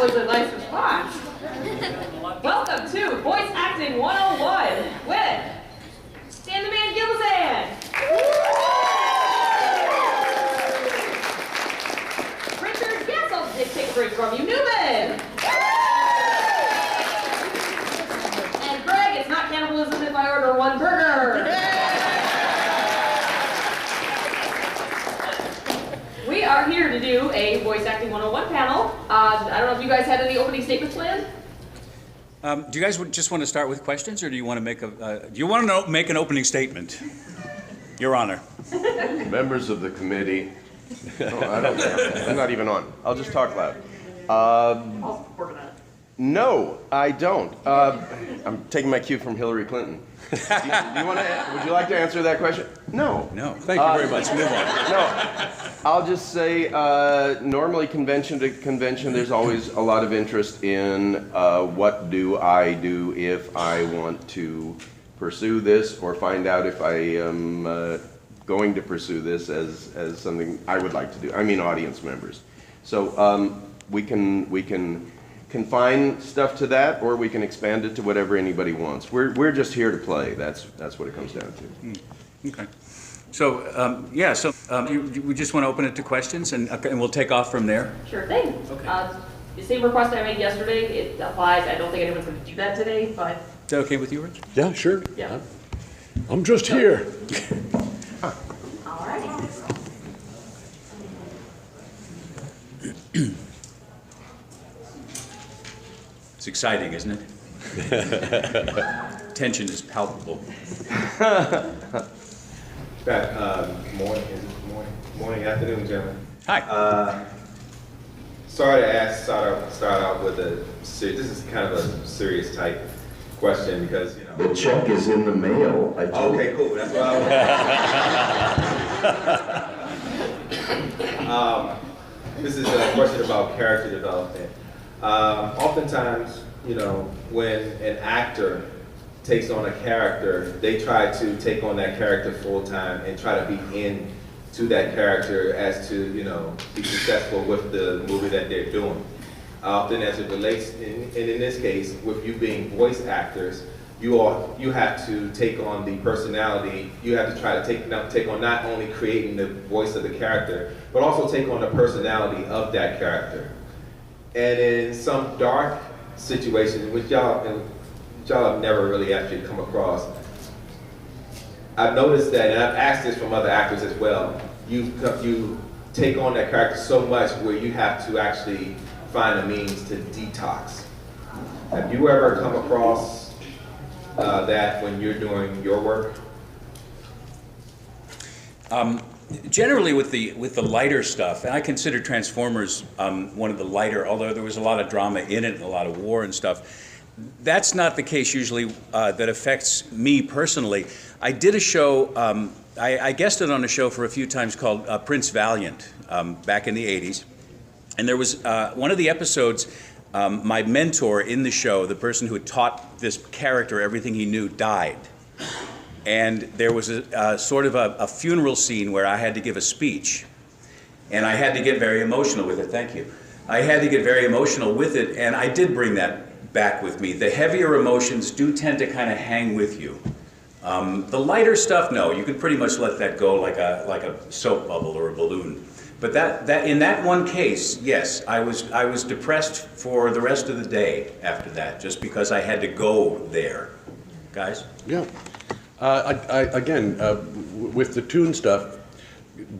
was a nice response. Welcome to Voice Acting 101 with Dan Gilvezan. Richard, yes, I'll take a break from you, Newman. And Gregg, it's not cannibalism if I order one burger. We are here to do a Voice Acting 101 panel. I don't know if you guys had any opening statements planned? Do you guys just want to start with questions, or do you want to make a? Do you want to make an opening statement, Your Honor? Members of the committee. Oh, I don't know. I'm not even on. I'll just talk loud. I'll work on that. No, I don't. I'm taking my cue from Hillary Clinton. Do you want to? Would you like to answer that question? No. No. Thank you very much. Move on. No. I'll just say, normally convention to convention, there's always a lot of interest in what do I do if I want to pursue this, or find out if I am going to pursue this as something I would like to do. I mean, audience members. So we can confine stuff to that, or we can expand it to whatever anybody wants. We're just here to play. That's what it comes down to. Okay. So we just want to open it to questions, and we'll take off from there. Sure thing. Okay. The same request I made yesterday, it applies. I don't think anyone's going to do that today, but... Is that okay with you, Rich? Yeah, sure. Yeah. I'm just here. All right. It's exciting, isn't it? Tension is palpable. Morning, afternoon, gentlemen. Hi. Sorry to start out with this is kind of a serious type question, because, you know. The check is in the mail. Okay, cool. That's what I was. This is a question about character development. Oftentimes, you know, when an actor takes on a character, they try to take on that character full time and try to be into that character as to, you know, be successful with the movie that they're doing. Often, as it relates, and in this case, with you being voice actors, you have to take on the personality. You have to try to take on not only creating the voice of the character, but also take on the personality of that character. And in some dark situations, which y'all have never really actually come across, I've noticed that, and I've asked this from other actors as well, you take on that character so much where you have to actually find a means to detox. Have you ever come across that when you're doing your work? Generally with the lighter stuff, and I consider Transformers one of the lighter, although there was a lot of drama in it and a lot of war and stuff. That's not the case usually that affects me personally. I did a show, I guested on a show for a few times called Prince Valiant back in the 80s. And there was one of the episodes, my mentor in the show, the person who had taught this character everything he knew, died. And there was a sort of a funeral scene where I had to give a speech. And I had to get very emotional with it. Thank you. I had to get very emotional with it, and I did bring that back with me. The heavier emotions do tend to kind of hang with you. The lighter stuff, no, you can pretty much let that go like a soap bubble or a balloon. But that in that one case, yes, I was depressed for the rest of the day after that, just because I had to go there. Guys? Yeah. Again, with the tune stuff,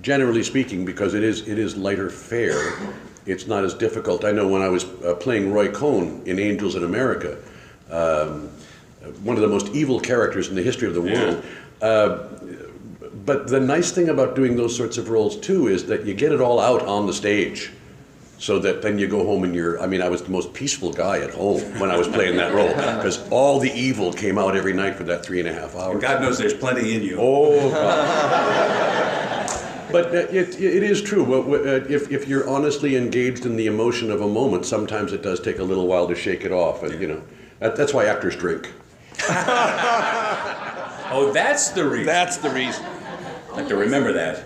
generally speaking, because it is lighter fare, it's not as difficult. I know when I was playing Roy Cohn in Angels in America, one of the most evil characters in the history of the world. But the nice thing about doing those sorts of roles too is that you get it all out on the stage. So that then you go home and I was the most peaceful guy at home when I was playing that role, because all the evil came out every night for that 3.5 hours. And God knows there's plenty in you. Oh, God. But it is true. If you're honestly engaged in the emotion of a moment, sometimes it does take a little while to shake it off. And, you know, that's why actors drink. Oh, that's the reason. That's the reason. I have to remember that.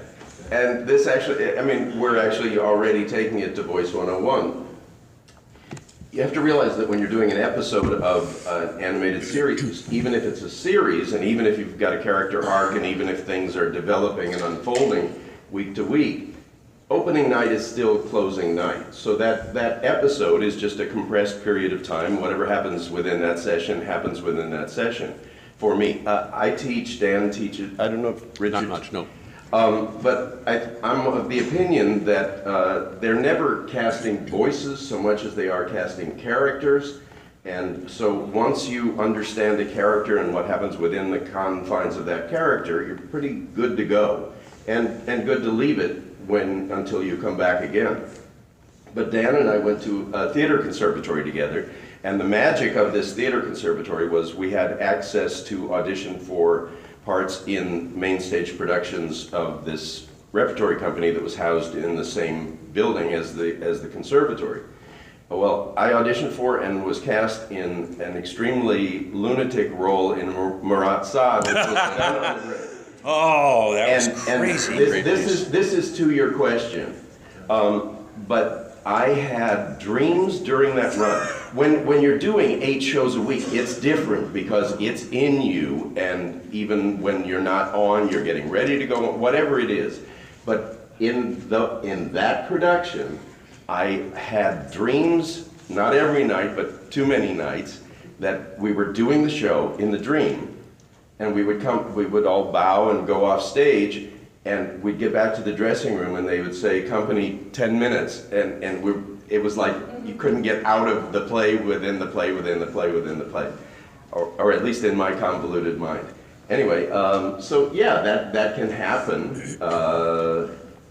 And this actually, I mean, we're actually already taking it to Voice 101. You have to realize that when you're doing an episode of an animated series, even if it's a series, and even if you've got a character arc, and even if things are developing and unfolding week to week, opening night is still closing night. So that episode is just a compressed period of time. Whatever happens within that session happens within that session. For me, I teach, Dan teaches, I don't know if Richard... Not much, no. But I'm of the opinion that they're never casting voices so much as they are casting characters. And so once you understand a character and what happens within the confines of that character, you're pretty good to go. And good to leave it until you come back again. But Dan and I went to a theater conservatory together. And the magic of this theater conservatory was we had access to audition for parts in main stage productions of this repertory company that was housed in the same building as the conservatory. Well, I auditioned for and was cast in an extremely lunatic role in Marat Saad, which was down on the grid. Oh, that was crazy. And this is to your question. But I had dreams during that run. When you're doing 8 shows a week, it's different because it's in you, and even when you're not on, you're getting ready to go, whatever it is. But in that production, I had dreams, not every night, but too many nights, that we were doing the show in the dream, and we would all bow and go off stage, and we'd get back to the dressing room and they would say, company, 10 minutes. And it was like you couldn't get out of the play within the play within the play within the play. Or at least in my convoluted mind. Anyway, so yeah, that can happen.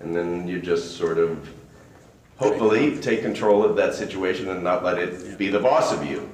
And then you just sort of, hopefully, take control of that situation and not let it be the boss of you.